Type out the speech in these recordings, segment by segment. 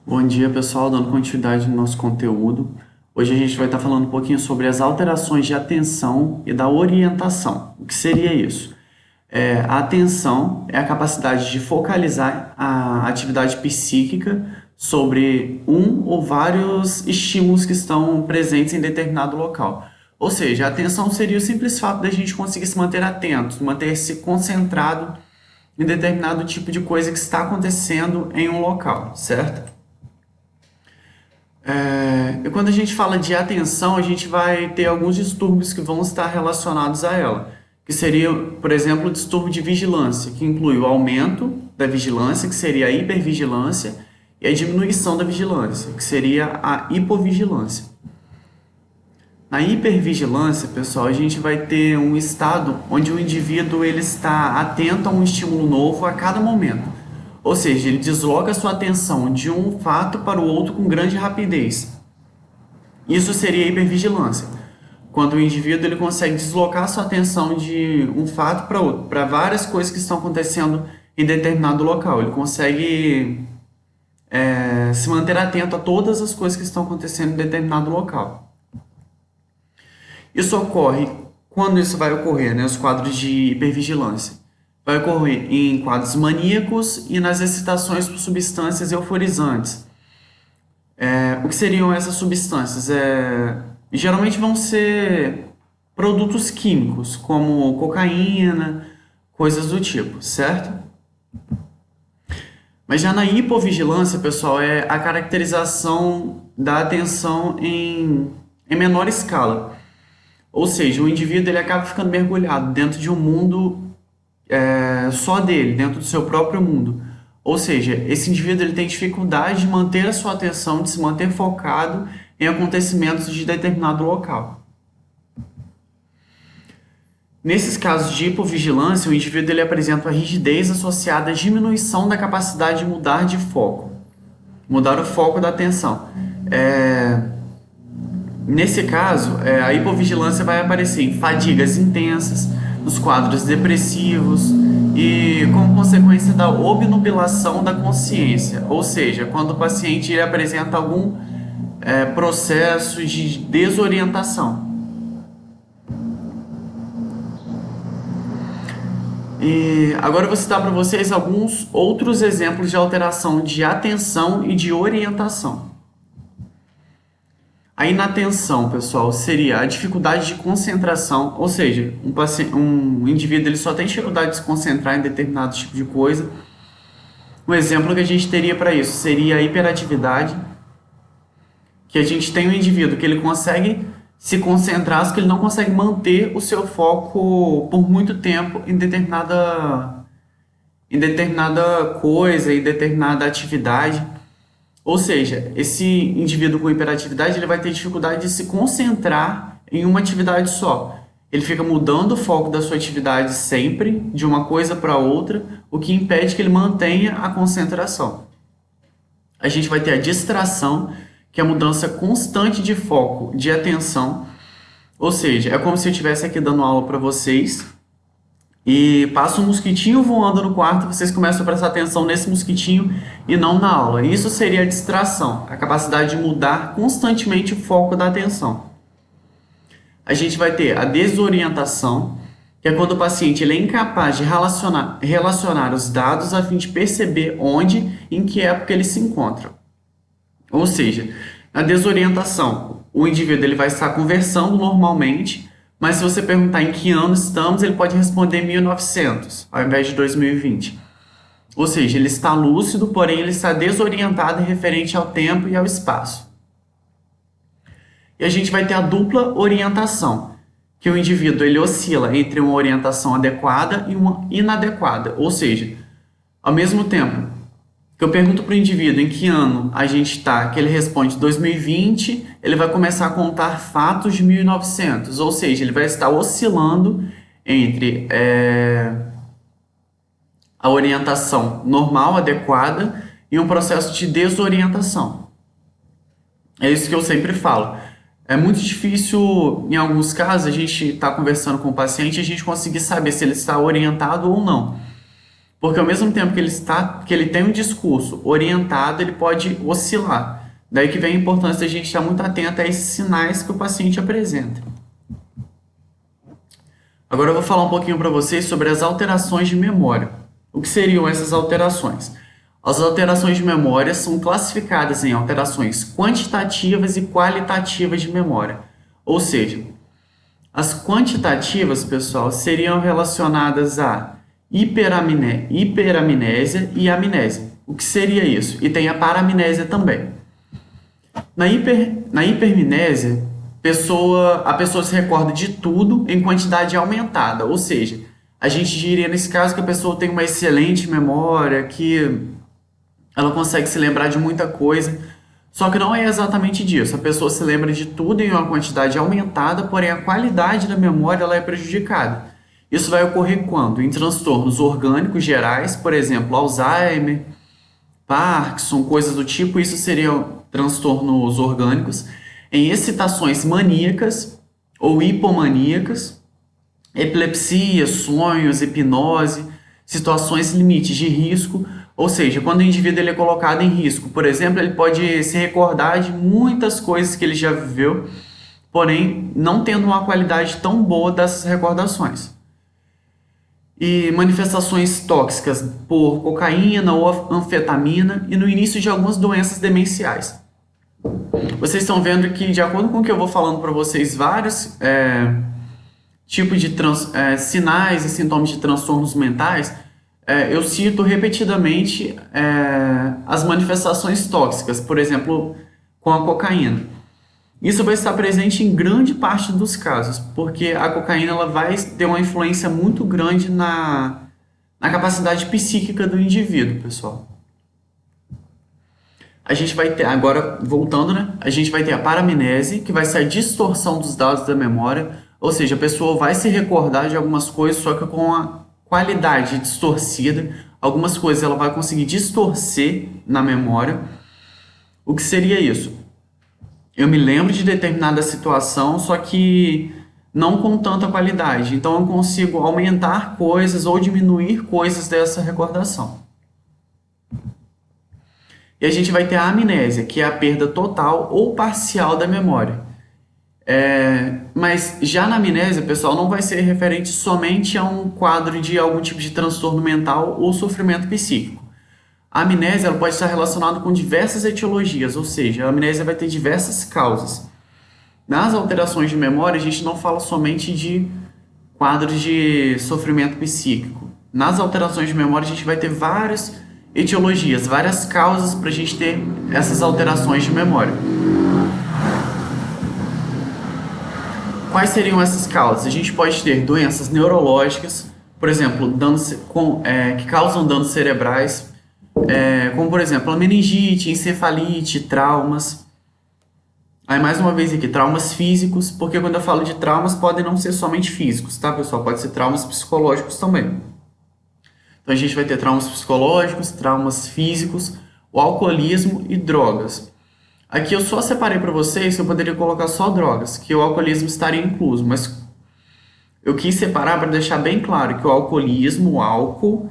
Bom dia, pessoal, dando continuidade no nosso conteúdo. Hoje a gente vai estar falando um pouquinho sobre as alterações de atenção e da orientação. O que seria isso? A atenção é a capacidade de focalizar a atividade psíquica sobre um ou vários estímulos que estão presentes em determinado local. Ou seja, a atenção seria o simples fato da gente conseguir se manter atento, manter-se concentrado em determinado tipo de coisa que está acontecendo em um local, certo? E quando a gente fala de atenção, a gente vai ter alguns distúrbios que vão estar relacionados a ela, que seria, por exemplo, o distúrbio de vigilância, que inclui o aumento da vigilância, que seria a hipervigilância, e a diminuição da vigilância, que seria a hipovigilância. Na hipervigilância, pessoal, a gente vai ter um estado onde o indivíduo ele está atento a um estímulo novo a cada momento. Ou seja, ele desloca sua atenção de um fato para o outro com grande rapidez. Isso seria hipervigilância. Quando o indivíduo ele consegue deslocar sua atenção de um fato para outro, para várias coisas que estão acontecendo em determinado local. Ele consegue se manter atento a todas as coisas que estão acontecendo em determinado local. Isso ocorre, quando isso vai ocorrer, né, os quadros de hipervigilância? Vai ocorrer em quadros maníacos e nas excitações por substâncias euforizantes. O que seriam essas substâncias? Geralmente vão ser produtos químicos, como cocaína, coisas do tipo, certo? Mas já na hipovigilância, pessoal, é a caracterização da atenção em menor escala. Ou seja, o indivíduo ele acaba ficando mergulhado dentro de um mundo só dele, dentro do seu próprio mundo. Ou seja, esse indivíduo ele tem dificuldade de manter a sua atenção, de se manter focado em acontecimentos de determinado local. Nesses casos de hipovigilância, o indivíduo ele apresenta uma rigidez associada à diminuição da capacidade de mudar de foco, mudar o foco da atenção. Nesse caso, a hipovigilância vai aparecer em fadigas intensas, nos quadros depressivos e como consequência da obnubilação da consciência, ou seja, quando o paciente ele apresenta algum processo de desorientação. E agora eu vou citar para vocês alguns outros exemplos de alteração de atenção e de orientação. A inatenção, pessoal, seria a dificuldade de concentração, ou seja, um indivíduo ele só tem dificuldade de se concentrar em determinado tipo de coisa. Um exemplo que a gente teria para isso seria a hiperatividade, que a gente tem um indivíduo que ele consegue se concentrar, só que ele não consegue manter o seu foco por muito tempo em determinada coisa, em determinada atividade. Ou seja, esse indivíduo com hiperatividade ele vai ter dificuldade de se concentrar em uma atividade só. Ele fica mudando o foco da sua atividade sempre, de uma coisa para outra, o que impede que ele mantenha a concentração. A gente vai ter a distração, que é a mudança constante de foco, de atenção. Ou seja, é como se eu estivesse aqui dando aula para vocês e passa um mosquitinho voando no quarto, vocês começam a prestar atenção nesse mosquitinho e não na aula. Isso seria a distração, a capacidade de mudar constantemente o foco da atenção. A gente vai ter a desorientação, que é quando o paciente ele é incapaz de relacionar os dados a fim de perceber onde e em que época ele se encontra. Ou seja, na desorientação, o indivíduo ele vai estar conversando normalmente, mas se você perguntar em que ano estamos, ele pode responder 1900, ao invés de 2020. Ou seja, ele está lúcido, porém ele está desorientado em referente ao tempo e ao espaço. E a gente vai ter a dupla orientação, que o indivíduo ele oscila entre uma orientação adequada e uma inadequada. Ou seja, ao mesmo tempo que eu pergunto para o indivíduo em que ano a gente está, que ele responde 2020, ele vai começar a contar fatos de 1900, ou seja, ele vai estar oscilando entre a orientação normal, adequada, e um processo de desorientação. É isso que eu sempre falo. É muito difícil, em alguns casos, a gente está conversando com o paciente e a gente conseguir saber se ele está orientado ou não. Porque ao mesmo tempo que ele tem um discurso orientado, ele pode oscilar. Daí que vem a importância da gente estar muito atento a esses sinais que o paciente apresenta. Agora eu vou falar um pouquinho para vocês sobre as alterações de memória. O que seriam essas alterações? As alterações de memória são classificadas em alterações quantitativas e qualitativas de memória. Ou seja, as quantitativas, pessoal, seriam relacionadas a hiperamnésia e amnésia. O que seria isso? E tem a paramnésia também. Na hipermnésia, a pessoa se recorda de tudo em quantidade aumentada, ou seja, a gente diria nesse caso que a pessoa tem uma excelente memória, que ela consegue se lembrar de muita coisa, só que não é exatamente disso. A pessoa se lembra de tudo em uma quantidade aumentada, porém a qualidade da memória ela é prejudicada. Isso vai ocorrer quando? Em transtornos orgânicos gerais, por exemplo, Alzheimer, Parkinson, coisas do tipo, isso seriam transtornos orgânicos, em excitações maníacas ou hipomaníacas, epilepsia, sonhos, hipnose, situações limites de risco, ou seja, quando o indivíduo ele é colocado em risco, por exemplo, ele pode se recordar de muitas coisas que ele já viveu, porém não tendo uma qualidade tão boa dessas recordações. E manifestações tóxicas por cocaína ou anfetamina e no início de algumas doenças demenciais. Vocês estão vendo que, de acordo com o que eu vou falando para vocês, vários tipos de sinais e sintomas de transtornos mentais, eu cito repetidamente as manifestações tóxicas, por exemplo, com a cocaína. Isso vai estar presente em grande parte dos casos, porque a cocaína ela vai ter uma influência muito grande na capacidade psíquica do indivíduo, pessoal. A gente vai ter, agora voltando, né? A gente vai ter a paramnese, que vai ser a distorção dos dados da memória, ou seja, a pessoa vai se recordar de algumas coisas, só que com a qualidade distorcida. Algumas coisas ela vai conseguir distorcer na memória. O que seria isso? Eu me lembro de determinada situação, só que não com tanta qualidade. Então eu consigo aumentar coisas ou diminuir coisas dessa recordação. E a gente vai ter a amnésia, que é a perda total ou parcial da memória. Mas já na amnésia, pessoal, não vai ser referente somente a um quadro de algum tipo de transtorno mental ou sofrimento psíquico. A amnésia ela pode estar relacionada com diversas etiologias, ou seja, a amnésia vai ter diversas causas. Nas alterações de memória, a gente não fala somente de quadros de sofrimento psíquico. Nas alterações de memória, a gente vai ter várias etiologias, várias causas para a gente ter essas alterações de memória. Quais seriam essas causas? A gente pode ter doenças neurológicas, por exemplo, que causam danos cerebrais, como por exemplo a meningite, encefalite, traumas. Aí mais uma vez aqui, traumas físicos, porque quando eu falo de traumas podem não ser somente físicos, tá pessoal? Pode ser traumas psicológicos também. Então a gente vai ter traumas psicológicos, traumas físicos, o alcoolismo e drogas. Aqui eu só separei para vocês que eu poderia colocar só drogas, que o alcoolismo estaria incluso, mas eu quis separar para deixar bem claro que o alcoolismo, o álcool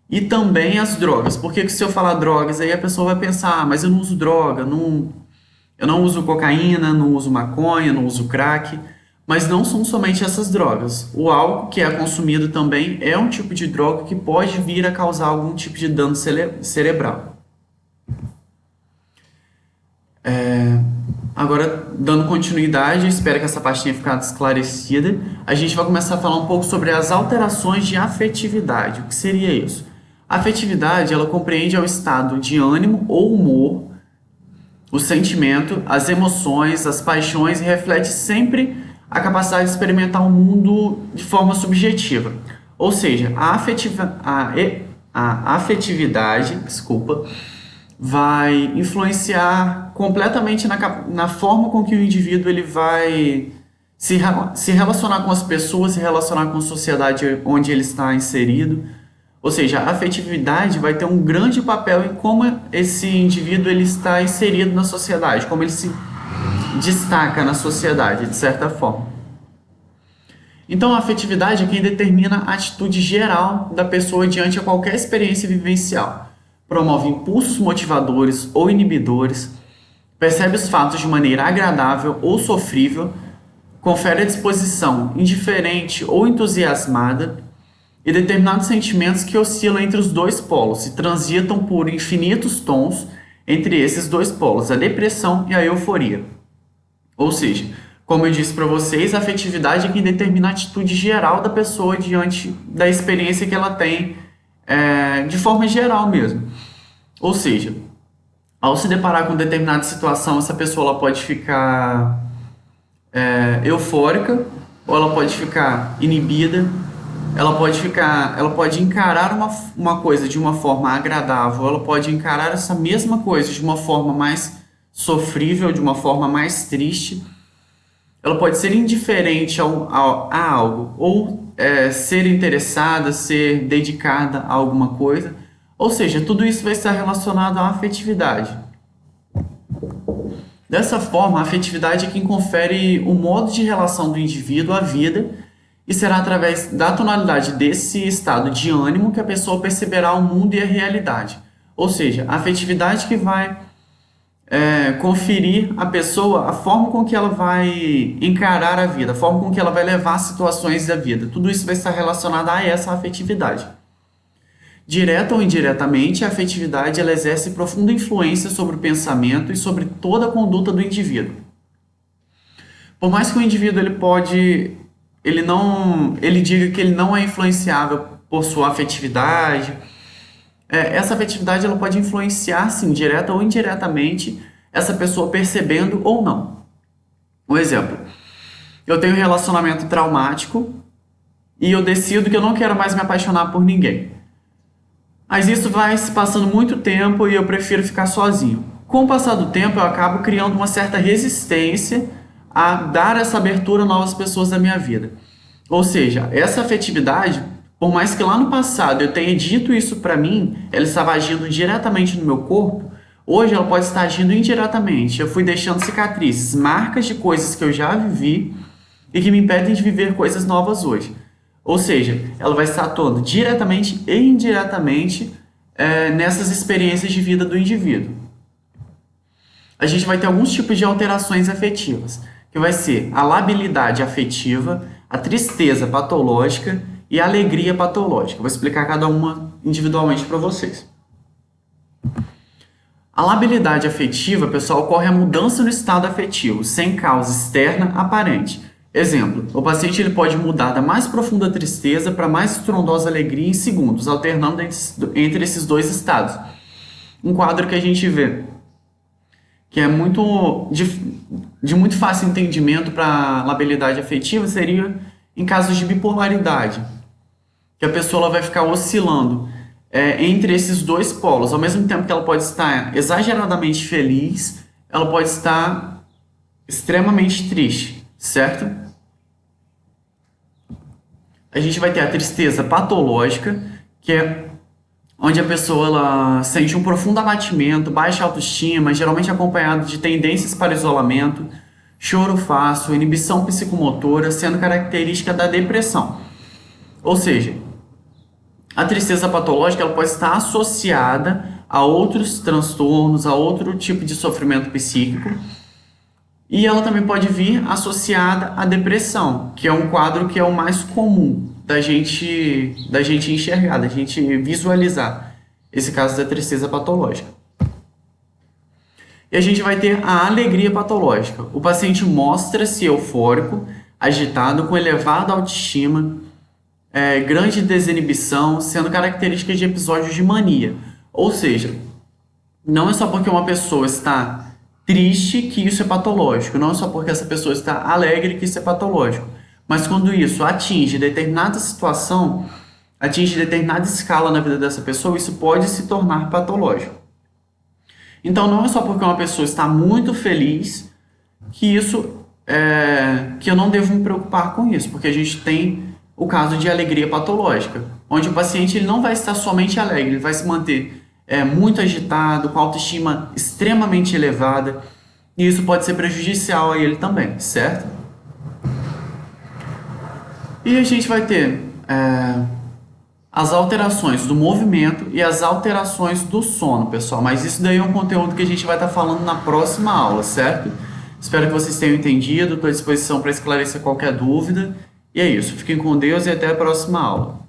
e também as drogas. Porque se eu falar drogas, aí a pessoa vai pensar, mas eu não uso droga, eu não uso cocaína, não uso maconha, não uso crack. Mas não são somente essas drogas. O álcool, que é consumido também, é um tipo de droga que pode vir a causar algum tipo de dano cerebral. Agora, dando continuidade, espero que essa parte tenha ficado esclarecida. A gente vai começar a falar um pouco sobre as alterações de afetividade. O que seria isso? A afetividade, ela compreende o estado de ânimo ou humor, o sentimento, as emoções, as paixões e reflete sempre a capacidade de experimentar o mundo de forma subjetiva. Ou seja, a afetividade, vai influenciar completamente na forma com que o indivíduo ele vai se relacionar com as pessoas, se relacionar com a sociedade onde ele está inserido. Ou seja, a afetividade vai ter um grande papel em como esse indivíduo ele está inserido na sociedade, como ele se destaca na sociedade, de certa forma. Então, a afetividade é quem determina a atitude geral da pessoa diante a qualquer experiência vivencial. Promove impulsos motivadores ou inibidores, percebe os fatos de maneira agradável ou sofrível, confere a disposição indiferente ou entusiasmada e determinados sentimentos que oscilam entre os dois polos e transitam por infinitos tons entre esses dois polos, a depressão e a euforia. Ou seja, como eu disse para vocês, a afetividade é quem determina a atitude geral da pessoa diante da experiência que ela tem, de forma geral mesmo. Ou seja, ao se deparar com determinada situação, essa pessoa ela pode ficar eufórica, ou ela pode ficar inibida, ela pode encarar uma coisa de uma forma agradável, ela pode encarar essa mesma coisa de uma forma mais sofrível, de uma forma mais triste. Ela pode ser indiferente a algo, ou ser interessada, ser dedicada a alguma coisa. Ou seja, tudo isso vai estar relacionado à afetividade. Dessa forma, a afetividade é quem confere o modo de relação do indivíduo à vida e será através da tonalidade desse estado de ânimo que a pessoa perceberá o mundo e a realidade. Ou seja, a afetividade que vai conferir à pessoa a forma com que ela vai encarar a vida, a forma com que ela vai levar as situações da vida. Tudo isso vai estar relacionado a essa afetividade. Direta ou indiretamente, a afetividade ela exerce profunda influência sobre o pensamento e sobre toda a conduta do indivíduo. Por mais que o indivíduo ele diga que ele não é influenciável por sua afetividade, essa afetividade ela pode influenciar, sim, direta ou indiretamente, essa pessoa percebendo ou não. Um exemplo, eu tenho um relacionamento traumático e eu decido que eu não quero mais me apaixonar por ninguém. Mas isso vai se passando muito tempo e eu prefiro ficar sozinho. Com o passar do tempo, eu acabo criando uma certa resistência a dar essa abertura a novas pessoas da minha vida. Ou seja, essa afetividade, por mais que lá no passado eu tenha dito isso para mim, ela estava agindo diretamente no meu corpo, hoje ela pode estar agindo indiretamente. Eu fui deixando cicatrizes, marcas de coisas que eu já vivi e que me impedem de viver coisas novas hoje. Ou seja, ela vai estar atuando diretamente e indiretamente nessas experiências de vida do indivíduo. A gente vai ter alguns tipos de alterações afetivas, que vai ser a labilidade afetiva, a tristeza patológica e a alegria patológica. Vou explicar cada uma individualmente para vocês. A labilidade afetiva, pessoal, ocorre a mudança no estado afetivo, sem causa externa aparente. Exemplo, o paciente ele pode mudar da mais profunda tristeza para a mais estrondosa alegria em segundos, alternando entre esses dois estados. Um quadro que a gente vê que é de muito fácil entendimento para labilidade afetiva seria em casos de bipolaridade, que a pessoa ela vai ficar oscilando entre esses dois polos. Ao mesmo tempo que ela pode estar exageradamente feliz, ela pode estar extremamente triste, certo? A gente vai ter a tristeza patológica, que é onde a pessoa ela sente um profundo abatimento, baixa autoestima, geralmente acompanhado de tendências para isolamento, choro fácil, inibição psicomotora, sendo característica da depressão. Ou seja, a tristeza patológica ela pode estar associada a outros transtornos, a outro tipo de sofrimento psíquico, e ela também pode vir associada à depressão, que é um quadro que é o mais comum da gente enxergar, da gente visualizar esse caso da tristeza patológica. E a gente vai ter a alegria patológica. O paciente mostra-se eufórico, agitado, com elevada autoestima, grande desinibição, sendo característica de episódios de mania. Ou seja, não é só porque uma pessoa está triste que isso é patológico, não é só porque essa pessoa está alegre que isso é patológico, mas quando isso atinge determinada situação, atinge determinada escala na vida dessa pessoa, isso pode se tornar patológico. Então não é só porque uma pessoa está muito feliz que que eu não devo me preocupar com isso, porque a gente tem o caso de alegria patológica, onde o paciente ele não vai estar somente alegre, ele vai se manter muito agitado, com autoestima extremamente elevada, e isso pode ser prejudicial a ele também, certo? E a gente vai ter as alterações do movimento e as alterações do sono, pessoal. Mas isso daí é um conteúdo que a gente vai estar falando na próxima aula, certo? Espero que vocês tenham entendido. Estou à disposição para esclarecer qualquer dúvida. E é isso. Fiquem com Deus e até a próxima aula.